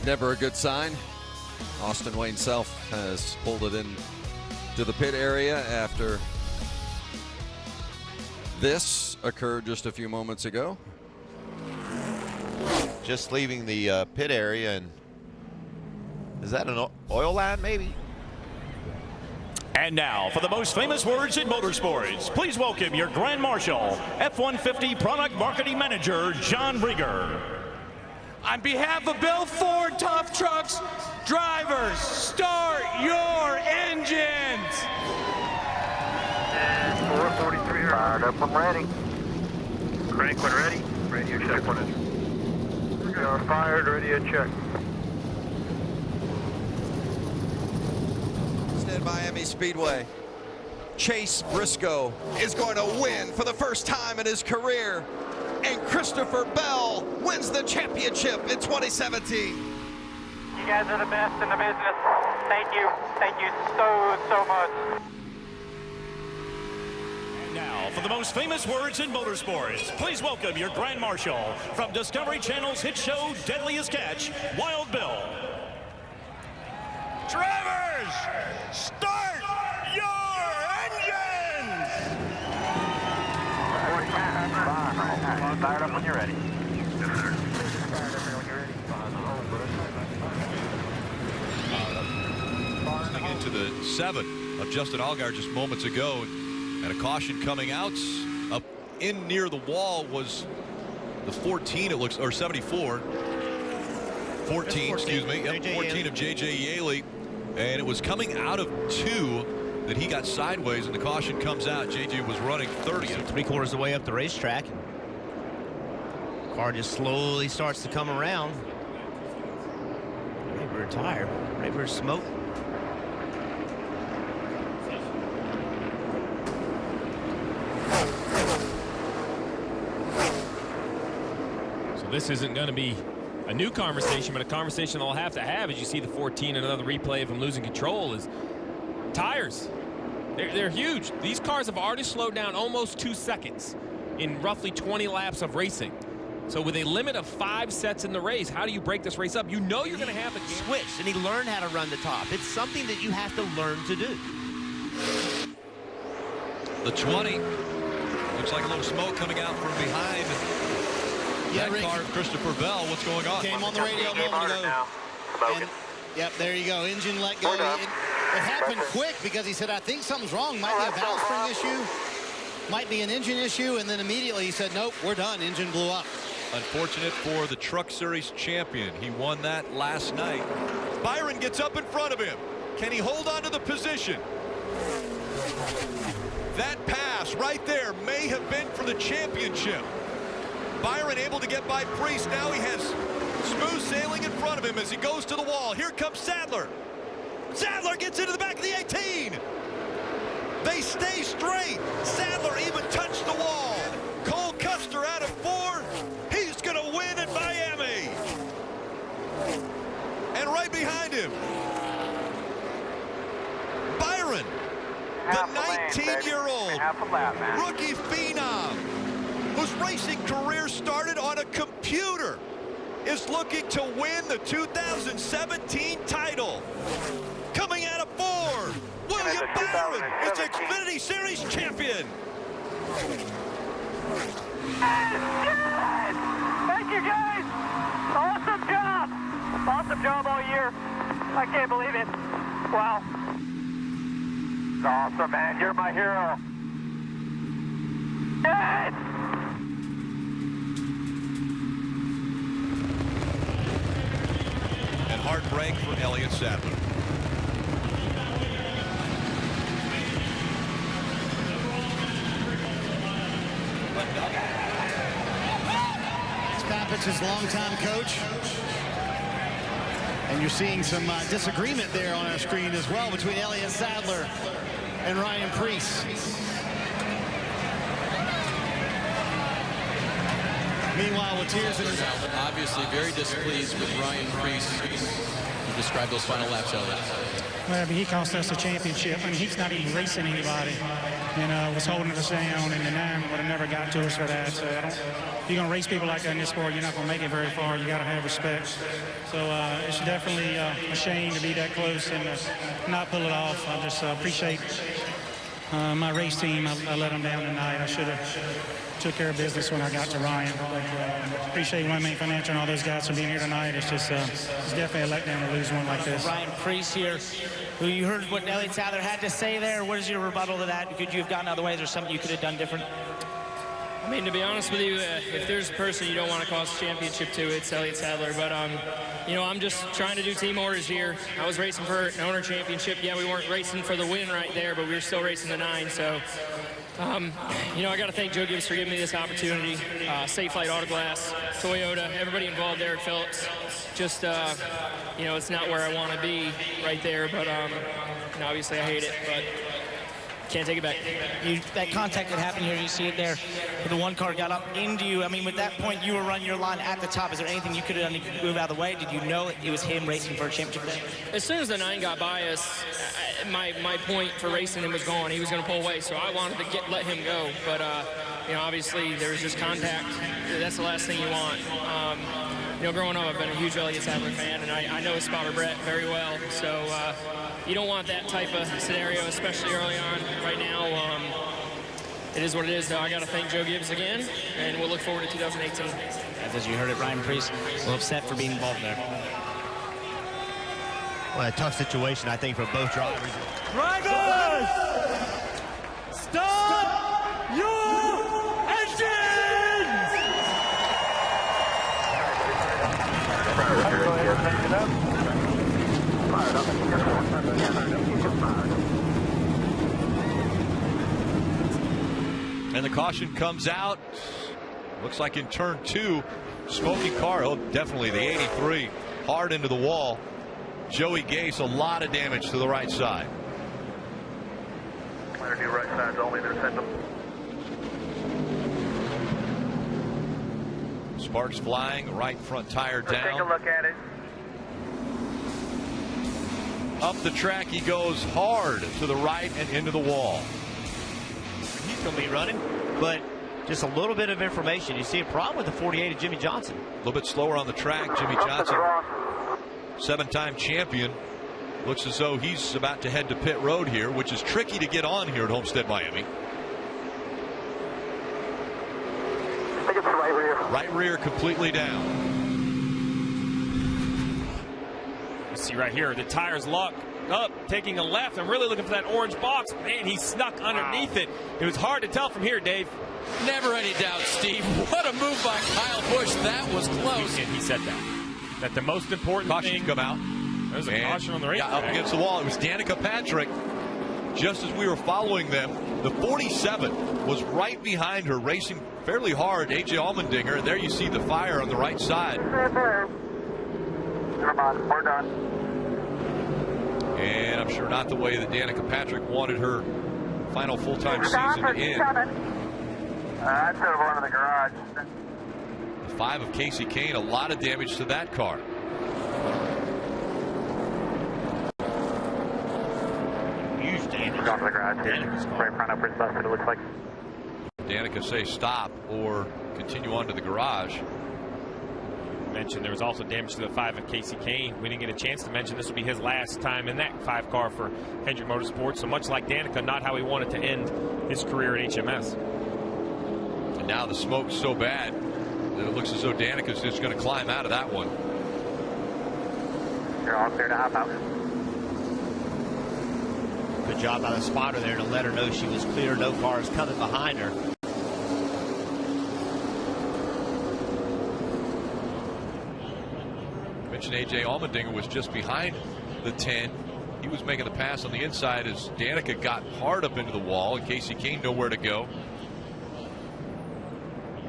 Never a good sign. Austin Wayne Self has pulled it in to the pit area after this occurred just a few moments ago. Just leaving the pit area, and is that an oil line maybe? And now, for the most famous words in motorsports, please welcome your Grand Marshal, F-150 Product Marketing Manager, John Rieger. On behalf of Bill Ford Tough Trucks, drivers, start your engines! And 443 fired up and ready. Crank when ready. Radio check when it's. We are fired, radio check. Miami Speedway. Chase Briscoe is going to win for the first time in his career, and Christopher Bell wins the championship in 2017. You guys are the best in the business. Thank you so much. And now, for the most famous words in motorsports, please welcome your Grand Marshal from Discovery Channel's hit show Deadliest Catch, Wild Bill. Drivers, start your engines! Fired up when you're ready. Yes, sir. Listening into the 7 of Justin Allgaier just moments ago, and a caution coming out. Up in near the wall was the 14, it looks, or 74. 14, excuse me. Yep, 14 of J.J. Yaley. And it was coming out of 2 that he got sideways, and the caution comes out. J.J. was running 30th. 3/4 of the way up the racetrack. Car just slowly starts to come around. Rear tire, rear smoke. So this isn't going to be a new conversation, but a conversation they'll have to have as you see the 14 and another replay of him losing control is tires. They're huge. These cars have already slowed down almost 2 seconds in roughly 20 laps of racing. So with a limit of 5 sets in the race, how do you break this race up? You know you're going to have a switch, and he learned how to run the top. It's something that you have to learn to do. The 20 looks like a little smoke coming out from behind. Yeah, that car, Christopher Bell, what's going on? Came on the radio a moment ago. And, yep, there you go. Engine let go. It happened quick because he said, I think something's wrong. Might be a valve spring issue. Might be an engine issue. And then immediately he said, nope, we're done. Engine blew up. Unfortunate for the Truck Series champion. He won that last night. Byron gets up in front of him. Can he hold on to the position? That pass right there may have been for the championship. Byron able to get by Priest. Now he has smooth sailing in front of him as he goes to the wall. Here comes Sadler. Sadler gets into the back of the 18. They stay straight. Sadler even touched the wall. Cole Custer out of 4. He's going to win in Miami. And right behind him, Byron, the 19-year-old rookie phenom, whose racing career started on a computer, is looking to win the 2017 title. Coming out of 4, William Byron is Xfinity Series champion. Thank you, guys. Awesome job. Awesome job all year. I can't believe it. Wow. It's awesome, man. You're my hero. Yes! And heartbreak for Elliott Sadler. Pappich's longtime coach. And you're seeing some disagreement there on our screen as well between Elliott Sadler and Ryan Preece. Meanwhile, with tears in his eyes. Obviously very displeased with Ryan Preece. You described those final laps, Elliott. Well, I mean, he cost us a championship. I mean, he's not even racing anybody. and was holding us down, and the 9 would have never got to us for that. So if you're going to race people like that in this sport, you're not going to make it very far. You got to have respect. So it's definitely a shame to be that close and not pull it off. I just appreciate my race team. I let them down tonight. I should have took care of business when I got to Ryan. But appreciate One Main Financial and all those guys for being here tonight. It's just it's definitely a letdown to lose one like this. Ryan Priest here. Who you heard what Elliott Sadler had to say there. What is your rebuttal to that? Could you have gone other ways, or something you could have done different? I mean, to be honest with you, if there's a person you don't want to cost a championship to, it's Elliott Sadler. But, you know, I'm just trying to do team orders here. I was racing for an owner championship. Yeah, we weren't racing for the win right there, but we were still racing the 9. So, you know, I got to thank Joe Gibbs for giving me this opportunity. Safe Flight Autoglass, Toyota, everybody involved there at Phillips. Just, you know, it's not where I want to be right there, but you know, obviously I hate it, but can't take it back. That contact that happened here, you see it there, the one car got up into you. I mean, with that point, you were running your line at the top. Is there anything you could have done to move out of the way? Did you know it was him racing for a championship? As soon as the 9 got by us, my point for racing him was gone. He was going to pull away, so I wanted to let him go. But, you know, obviously there was just contact. That's the last thing you want. You know, growing up, I've been a huge Elliott Sadler fan, and I know his spotter Brett very well. So you don't want that type of scenario, especially early on. Right now, it is what it is, though. I got to thank Joe Gibbs again, and we'll look forward to 2018. As you heard it, Ryan Priest a little upset for being involved there. Well, a tough situation, I think, for both drivers. Drivers, stop your engines! And the caution comes out. Looks like in turn 2, smoking car. Oh, definitely the 83 hard into the wall. Joey Gase, a lot of damage to the right side. Let her do right sides only. They're sending them. Sparks flying, right front tire down. Take a look at it. Up the track he goes hard to the right and into the wall. He's going to be running, but just a little bit of information. You see a problem with the 48 of Jimmy Johnson. A little bit slower on the track. Jimmy Johnson, 7-time champion. Looks as though he's about to head to pit road here, which is tricky to get on here at Homestead, Miami. I think it's the right rear. Right rear completely down. You see right here, the tires lock up, taking a left. I'm really looking for that orange box. Man, he snuck underneath it. It was hard to tell from here, Dave. Never any doubt, Steve. What a move by Kyle Busch. That was close. And he said that the most important caution thing. Come out. There's a caution on the racetrack. Up against the wall. It was Danica Patrick. Just as we were following them, the 47 was right behind her, racing fairly hard. AJ Allmendinger. And there you see the fire on the right side. Never mind. We're done. And I'm sure not the way that Danica Patrick wanted her final full-time season to end. I'd set over into the garage. The 5 of Casey Kane, a lot of damage to that car. Huge damage. We're going to the garage here. Right front upwards busted, it looks like. Danica say stop or continue on to the garage. Mentioned there was also damage to the 5 of Casey Kane. We didn't get a chance to mention this will be his last time in that 5 car for Hendrick Motorsports. So much like Danica, not how he wanted to end his career at HMS. And now the smoke's so bad that it looks as though Danica's just going to climb out of that one. You're all clear to hop out. Good job by the spotter there to let her know she was clear. No cars coming behind her. Mentioned AJ Allmendinger was just behind the 10. He was making the pass on the inside as Danica got hard up into the wall, and Casey Kane nowhere to go.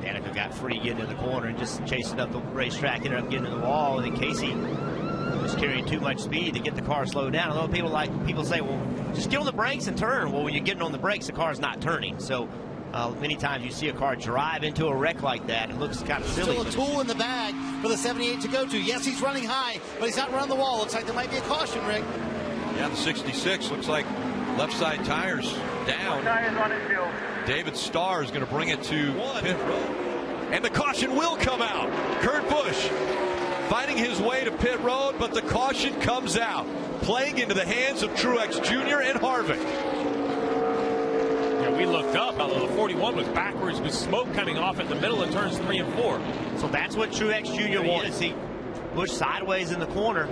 Danica got free getting in the corner and just chasing up the racetrack, ended up getting in the wall, and then Casey was carrying too much speed to get the car slowed down. Although people say, well, just get on the brakes and turn. Well, when you're getting on the brakes, the car's not turning. So many times you see a car drive into a wreck like that. It looks kind of silly. Still a tool in the bag for the 78 to go to. Yes, he's running high, but he's not running the wall. Looks like there might be a caution, Rick. Yeah, the 66 looks like Left side tires down. Tires on his field. David Starr is going to bring it to pit road. And the caution will come out. Kurt Busch fighting his way to pit road, but the caution comes out, playing into the hands of Truex Jr. and Harvick. Yeah, we looked up, although the 41 was backwards with smoke coming off in the middle of turns 3 and 4. So that's what Truex Jr. wanted to see. Busch sideways in the corner.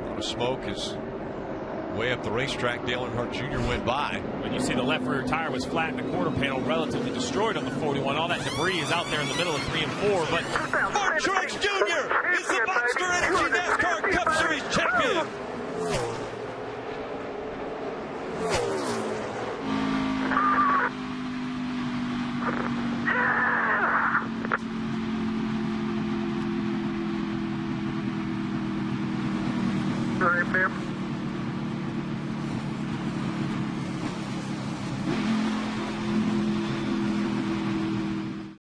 A lot of smoke is way up the racetrack. Dale Earnhardt Jr. went by. When you see the left rear tire was flat and the quarter panel relatively destroyed on the 41. All that debris is out there in the middle of 3 and 4. But Mark Truex Jr. is the Monster Energy NASCAR Cup Series champion. Sorry, ma'am.